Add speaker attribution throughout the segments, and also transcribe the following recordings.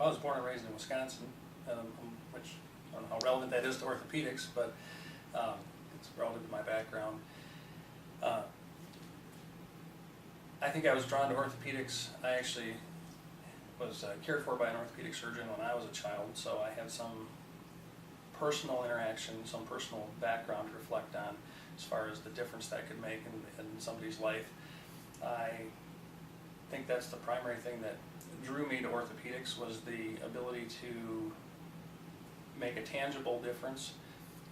Speaker 1: I was born and raised in Wisconsin, which I don't know how relevant that is to orthopedics, but it's relevant to my background. I think I was drawn to orthopedics. I actually was cared for by an orthopedic surgeon when I was a child, so I had some personal interaction, some personal background to reflect on as far as the difference that could make in somebody's life. I think that's the primary thing that drew me to orthopedics, was the ability to make a tangible difference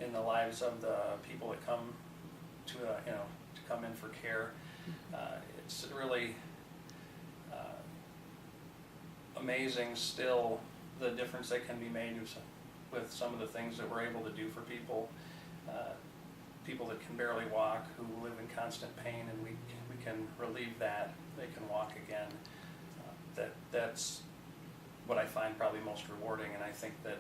Speaker 1: in the lives of the people that come to come in for care. It's really amazing still the difference that can be made with some of the things that we're able to do for people. People that can barely walk, who live in constant pain, and we can relieve that. They can walk again. That's what I find probably most rewarding, and I think that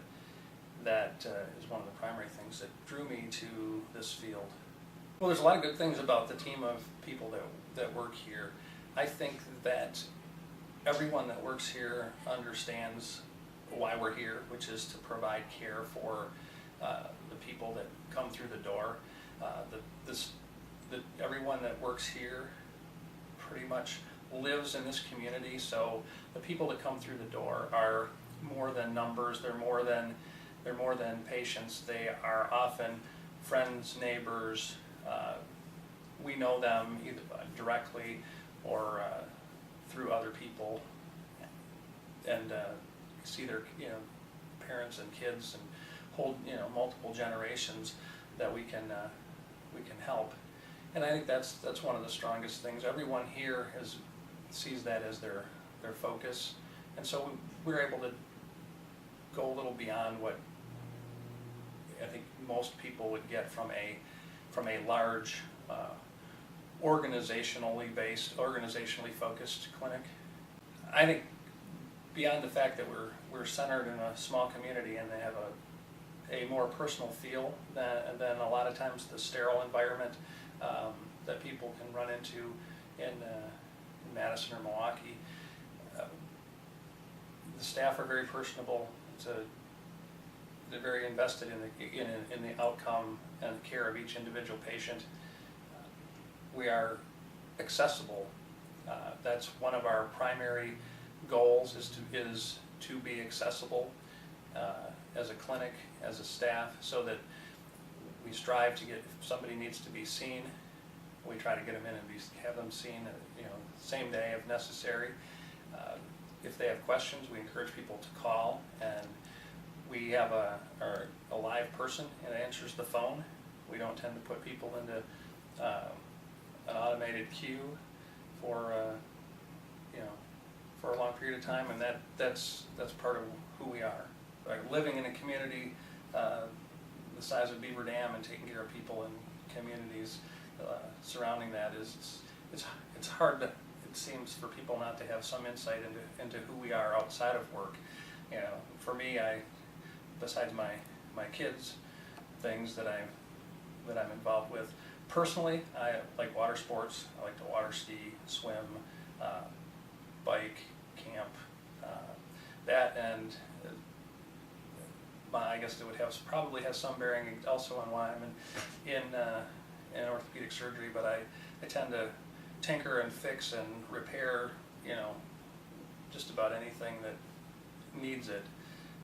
Speaker 1: is one of the primary things that drew me to this field. Well, there's a lot of good things about the team of people that work here. I think that everyone that works here understands why we're here, which is to provide care for the people that come through the door. Everyone that works here pretty much lives in this community, so the people that come through the door are more than numbers. They're more than patients. They are often friends, neighbors. We know them either directly or through other people, and see their parents and kids, and hold multiple generations that we can help. And I think that's one of the strongest things. Everyone here sees that as their focus, and so we're able to go a little beyond what I think most people would get from a large organizationally focused clinic. I think beyond the fact that we're centered in a small community and they have a more personal feel than a lot of times the sterile environment that people can run into in Madison or Milwaukee. The staff are very personable. They're very invested in the outcome and the care of each individual patient. We are accessible. That's one of our primary goals, is to be accessible as a clinic, as a staff, so that we strive to get, if somebody needs to be seen, we try to get them in and have them seen same day if necessary. If they have questions, we encourage people to call, and we have a live person that answers the phone. We don't tend to put people into an automated queue for a long period of time, and that's part of who we are. Like, living in a community the size of Beaver Dam and taking care of people in communities surrounding that it's hard to, it seems, for people not to have some insight into who we are outside of work. For me, besides my kids, things that I'm involved with personally, I like water sports. I like to water ski, swim, bike, camp. That, and I guess it would probably have some bearing also on why I'm in orthopedic surgery. But I tend to tinker and fix and repair, just about anything that needs it.